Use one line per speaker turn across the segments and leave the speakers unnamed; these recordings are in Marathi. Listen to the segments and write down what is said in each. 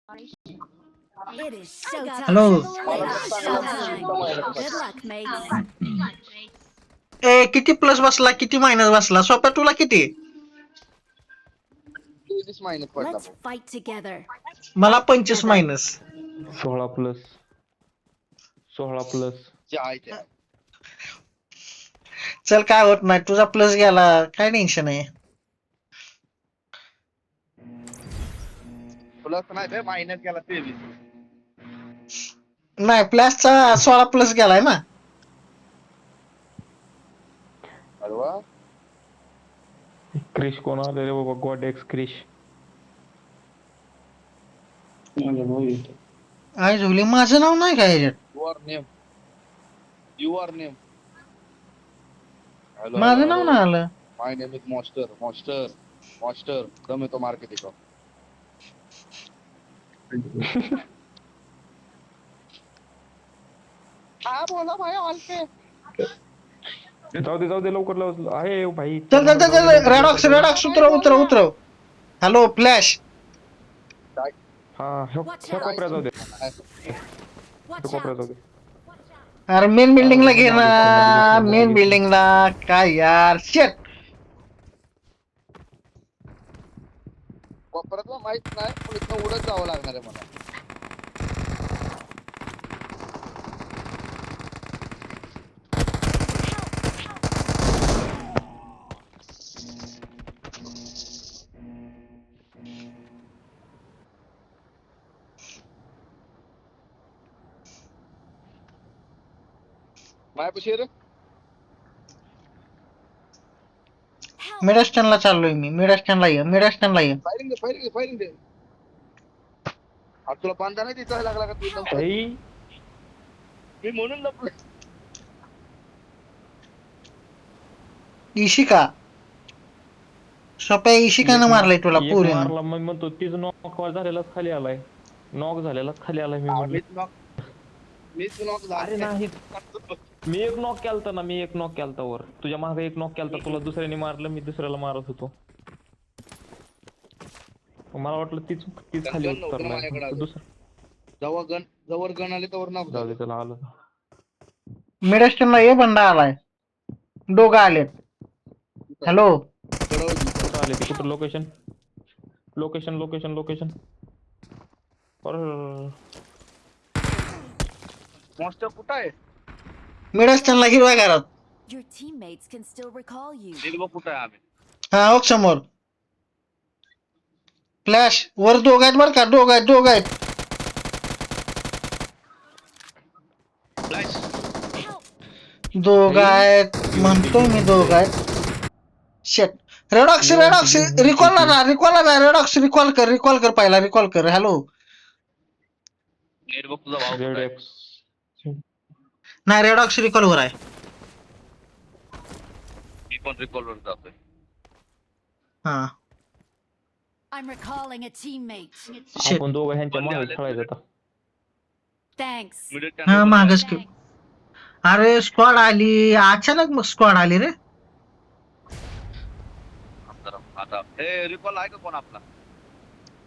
It is showtime.
Hello.
Showtime. Good luck, mates.
ए किती प्लस बसला किती मायनस बसला सोप्या तुला किती
23 मायनस पडला
Let's fight together.
मला 25 मायनस
16 प्लस 16 प्लस
जायच्या
चल काय होत नाही तुझा प्लस गेला काय टेन्शन आहे
प्लस नाही बे मायनस गेला 23
नाही प्लसचा 16 प्लस गेलाय ना
अरे वा
क्रिश कोण आले रे बाबा गॉड एक्स क्रिश
आई झोली माझं नाव नाही काय याच्यात
युअर नेम
माझं नाव नाही आलं
माय नेम इज मॉन्स्टर दम येतो मार के देखो हा बोला भाई ऑल पे
जाऊ दे लवकर लवकर आहे भाई
चल चल चल रेडॉक्स उतरव हॅलो फ्लॅश
हा ह्यो कोपऱ्यात जाऊ दे
Watch
कोपऱ्यात जाऊ
out.
दे
अरे मेन बिल्डिंगला घे ना मेन बिल्डिंगला काय यार शेट
कोपऱ्यातला माहित नाही पण इथनं उडत जावं लागणार आहे मला मायापाशी रे
मिडस्टनला चाललोय मी मिडस्टनला ये
फायरिंग दे आता तुला बांधा नाही तिथं लागला का तू
भाई
मी म्हणून लपलो
इशिका सोप्या इशिकानं मारलंय तुला
एक
पुरीनं
मारला मग म्हणतो तीच नॉक झालेलाच खाली आलाय नॉक झालेलाच खाली आलाय मी म्हणलं
मीच नॉक
अरे नाही मी एक नॉक केलता वर तुझ्या मागे एक नॉक केलता तुला दुसऱ्याने मारलं मी दुसऱ्याला मारत होतो मला वाटलं तीच खाली उतरलाय दुसरं
जवळ गण आले तर नॉक
जाऊ दे त्याला आलं
मिडस्टनला ये बंदा आलाय दोघं आलेत हॅलो
कुठं आले ते कुठं लोकेशन
मॉन्स्टर कुठं आहे
मिडस्टनला हिरव्या घरात
Your teammates can still recall you.
दिलबा कुठं आहे आम्ही
हा ओक समोर फ्लॅश वर दोघ आहेत बर का दोघ आहेत
फ्लॅश
दोघ आहेत म्हणतो मी दोघ आहेत शेट रेडॉक्स रिकॉल कर पहिला रिकॉल कर हॅलो
नेट बघ तुझा भाऊ
रेड
कुठं आहे?
एक्स
नाही रेडॉक्स रिकॉल वर आहे
मी पण रिकॉल वर जातोय
हा
I'm recalling a teammate.
शेट
आपण दोघं ह्यांच्या मागे खेळायचं आता
Thanks.
हा मागच की अरे स्क्वॉड आली अचानक स्क्वॉड आली रे
आता हे रिकॉल आहे का कोण आपला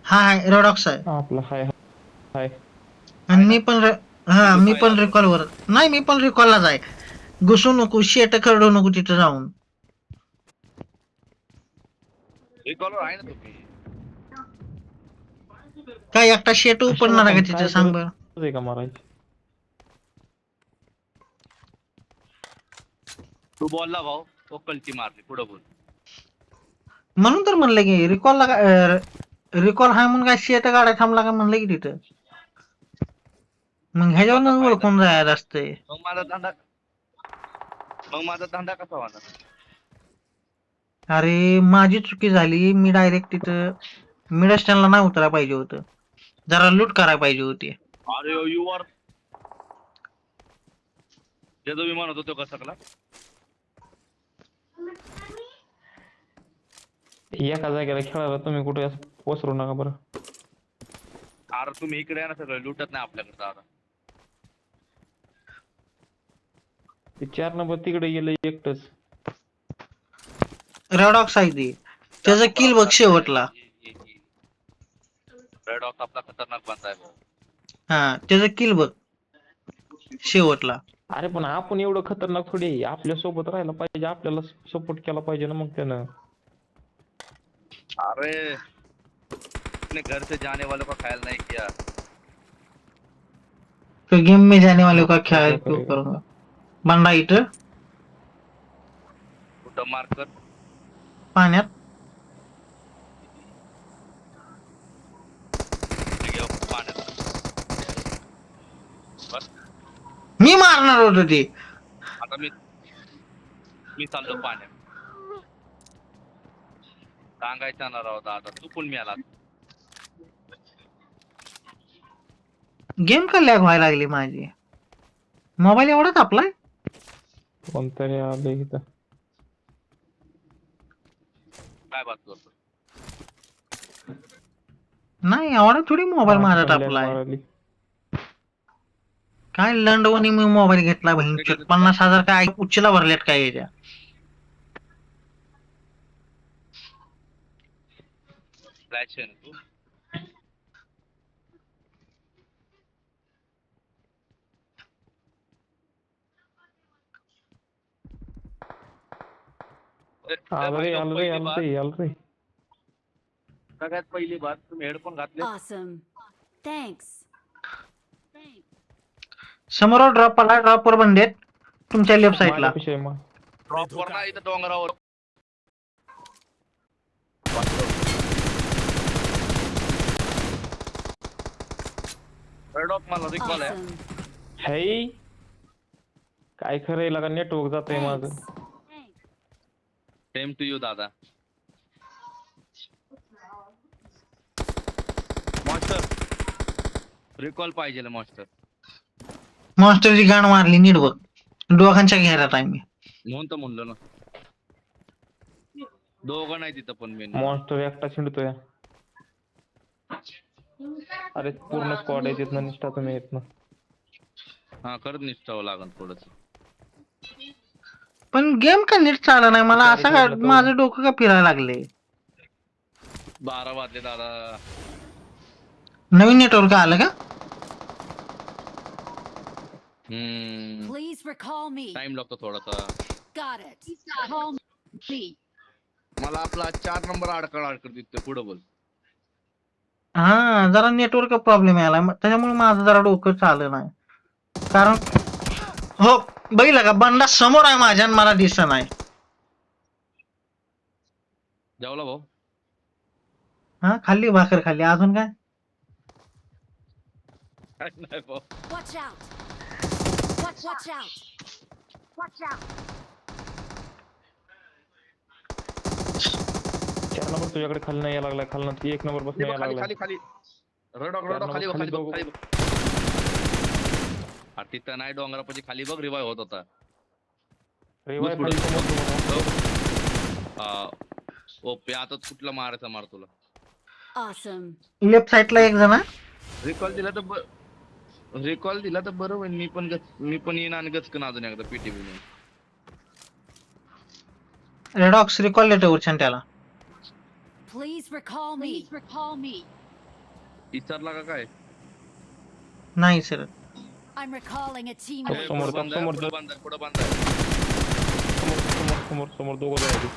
हा रेडॉक्स आहे
आपला हाय
आणि मी पण रिकॉल वर नाही मी पण रिकॉललाच आहे घुसू नको शेट करडू नको तिथं जाऊन
रिकॉल वर आहे ना तुम्ही
काय एकटा शेट उपडणार आहे का तिथं सांग बरं
का मारायची
तू बोलला भाऊ तो कल्टी मारली पुढे बोल
म्हणून तर म्हणलं की रिकॉल हाय म्हणून काय शेट गाड्या थांबला का म्हणलं की तिथं मग ह्याच्यावर ओळखून जायचं असतंय
मग माझा धंदा कसा होणार
अरे माझी चुकी झाली मी डायरेक्ट तिथं मिडस्टनला नाही उतरायला पाहिजे होतं जरा लूट करायला पाहिजे होती
अरे यू आर त्याचा विमान होतो तो कसा
एका जागेला खेळायला तुम्ही कुठे असं पोचरू नका बरं
अरे तुम्ही इकडे ना सगळं लुटत नाही आपल्याकडे आता
ते 4 नंबर तिकडे गेलं एकटच
रेडॉक्स आहे ते त्याचा किल बघ शेवटला
रेड ऑफ आपला खतरनाक बंदा आहे.
हा त्याचं किल बघ शेवटला.
अरे पण आपण एवढं खतरनाक थोडी आहे. आपल्या सोबत राहायला पाहिजे, आपल्याला सपोर्ट केला पाहिजे ना मग त्यानं.
अरे अपने घर से जाने वालों का ख्याल नहीं किया.
तो गेम में जाने वालों का
क्या
ख्याल क्यों
करेगा?
करूंगा. बंडा इथं
कुठं मार्कर
पाण्यात.
पाण्यात. बस
मी मारणार होतो ते.
आता मी चाललो पाण्यात. सांगायचा ना राव दादा, तू पण मिळाला.
गेम का लॅग व्हायला लागली माझी. मोबाईल एवढा तापलाय.
कोणतरी आले इथं.
काय बात करतो.
नाही एवढा थोडी मोबाईल माझा
हा,
तापलाय.
मारायली.
काय लंडवणी मी मोबाईल घेतला बहिणीचे 50,000 काय उच्चला भरल्यात काय याच्या.
फ्लॅश आहे ना तू.
आलं रे आलं रे आलं रे आलं रे.
सगळ्यात पहिली बात, तुम्ही हेडफोन घातले.
Awesome. Thanks.
समोर ड्रॉप आला. ड्रॉपवर बंडेत तुमच्या लेफ्ट साईडला.
माझ्यापाशी आहे मग.
प्रॉपर ना इथं डोंगरावर. रेड ऑफ मला रिकॉल आहे.
Awesome.
हे काय खरंय लगा नेटवर्क जातंय माझं.
Thanks.
सेम टू यू दादा. मॉन्स्टर रिकॉल पाहिजे मॉन्स्टर.
मॉन्स्टरची गाण मारली नीट बघ. दोघांच्या घेरात आहे मी.
म्हणून तर म्हणलं ना, दोघं नाही तिथं पण मेन.
मॉन्स्टर एकटा शिंडतोय. अरे पूर्ण स्क्वॉड आहे तिथनं निष्ठा तुम्ही येत ना.
हा खरंच निष्ठावं लागल थोडस.
पण गेम का नीट चालला नाही मला. असं का माझं डोकं का फिरायला लागले.
12 वाजले दादा.
नवीन नेटवर्क आलं का.
Please recall me.
टाइम लागतो थोडासा.
Got it. Call me.
मला आपला 4 नंबर अडकळ दिसतोय. पुढं बोल.
हा जरा नेटवर्क प्रॉब्लेम आला त्याच्यामुळे माझं जरा डोकं चाललं नाही. कारण हो बघितलं का बंडा समोर आहे माझ्या आणि मला दिसत नाही.
जेवला भाऊ.
हा खाल्ली भाकर खाल्ली. अजून काय.
नाही भाऊ.
Watch out. Watch out. Watch out.
4 number तुझ्याकडे खाली नाही यायला लागलाय. खालनं ती 1 नंबर बसून यायला
खाली
लागलाय.
खाली खाली. रडॉक खाली बघ, खाली बघ, खाली बघ. अरे तिथं नाही डोंगरापाशी खाली बघ रिवाय होत होता.
रिवाय
पुढे.
खाली समोर.
ओपे आता कुठला मारायचा मार तुला.
Awesome.
लेफ्ट साईडला एक जण आहे.
रिकॉल दिला तर बरं होईल. मी पण येईन आणि गचकन अजून एकदा पीटीव्ही ने.
रेडॉक्स रिकॉल लेटर छान त्याला.
Please recall me. Please recall me.
विचारला का काय.
नाही sir.
I'm recalling a
A,
teammate.
समोर
पुढं
समोर
पुढं बांधा, पुढं बांधा.
समोर दोघं जायचे.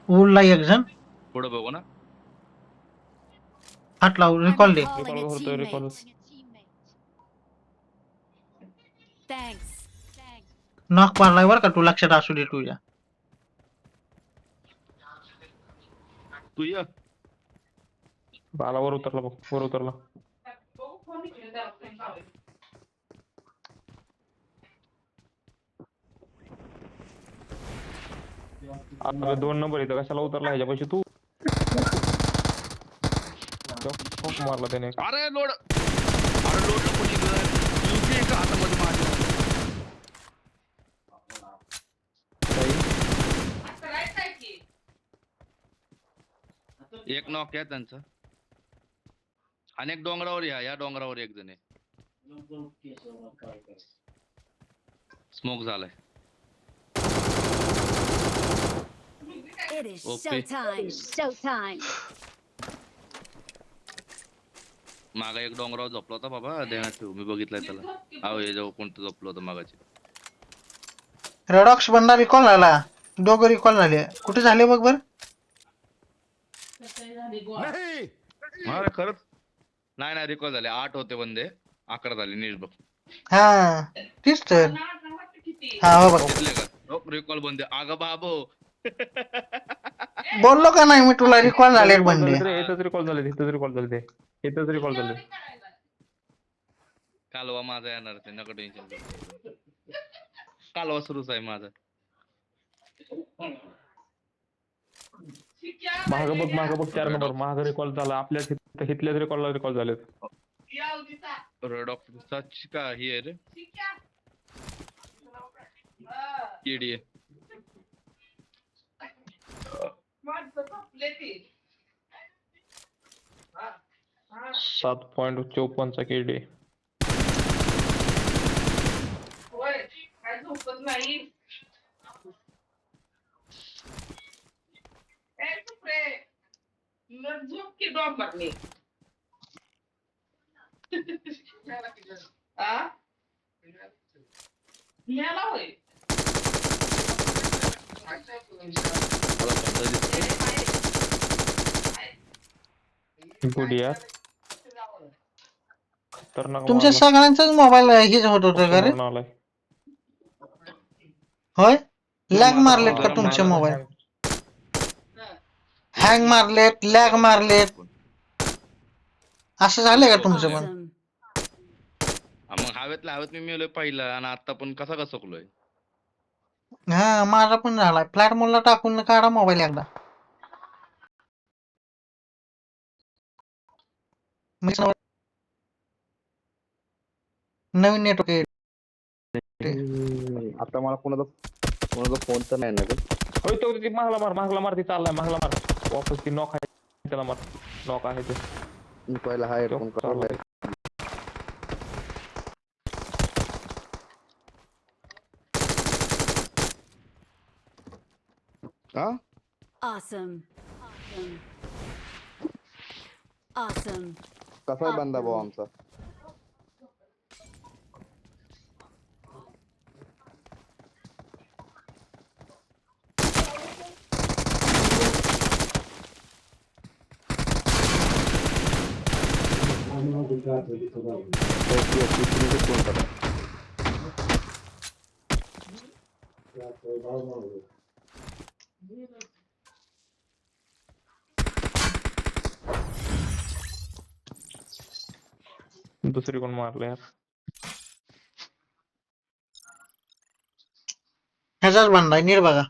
उडला एक जण.
पुढं बघू ना.
हात लावू
I'm
रिकॉल दे.
recalling a
Recall होतोय, recall.
teammate. Thanks. Thanks.
Knock मारलाय बरं का. तू लक्षात असू दे तुझ्या.
तू ये.
बाला वर उतरला बघ. वर उतरला. अरे 2 नंबर इथं कशाला उतरला ह्याच्यापाशी तू. ठोक मारला त्याने.
अरे लोड कोणी युपी का हातामध्ये मारलं. एक नॉक आहे त्यांचा. अनेक डोंगरावर या डोंगरावर एक जण आहे. स्मोक झालाय.
It is
Okay.
showtime. Showtime.
मागा एक डोंगरावर झोपला होता बाबा, ध्यानात ठेव, मी बघितलंय त्याला. अहो हे जेव्हा कोणतं झोपलं होतं मागाची.
रेडॉक्स बंदा रिकॉल झाला, दोघं रिकॉल झाले. कुठे झाले बघ बर.
मला खरंच नाही नाही रिकॉल झाले. 8 होते बंदे, 11 झाले. नीट बघ.
हा तीच तर. हा हो बघ,
दिसले का रिकॉल बंदे. अगं बाबो.
बोललो का नाही मी तुला रिकॉल झाले बंदे.
इथंच रिकॉल झाले, इथंच रिकॉल झाले ते, इथंच रिकॉल झाले.
कालवा माझा येणार ते, नका टेन्शन घेऊ. कालवा सुरूच आहे माझा.
माग बघ 4 नंबर माग रिकॉल झाला. आपल्या हिथल्याच रिकॉल झालेत.
डॉक्टर का ही आहे रे, केडी आहे.
7.54 चा KD. गुड यार. खतरनाक
तुमच्या
मारला.
सगळ्यांचाच मोबाईल हेच होत होतं का रे.
समोरून आलाय.
होय लॅग मारलेत का
जरा
तुमचे
मला
मोबाईल. हँग मारलेत, लॅग मारलेत, असं झालंय का तुमचं पण.
Awesome.
मग हवेत मी मेलोय पहिला, आणि आता पण कसा सकलोय.
हा माझा पण झालाय. फ्लॅट मोडला टाकून काढा मोबाईल एकदा. नवीन नेटवर्क.
आता मला कोणाचा फोन तर नाही ना ग.
होय तो ती मागला मार ती चाललाय. मागला मार वापस. ती नॉक आहे त्याला मार. नॉक आहे ते.
मी पहिला हा हेडफोन
चाललाय.
हा
Awesome. Awesome. Awesome.
कसा आहे बंदा भाऊ आमचा. फोन करा.
दुसरी कोण मारलं यार.
ह्याचाच बंदा आहे नीट बघा.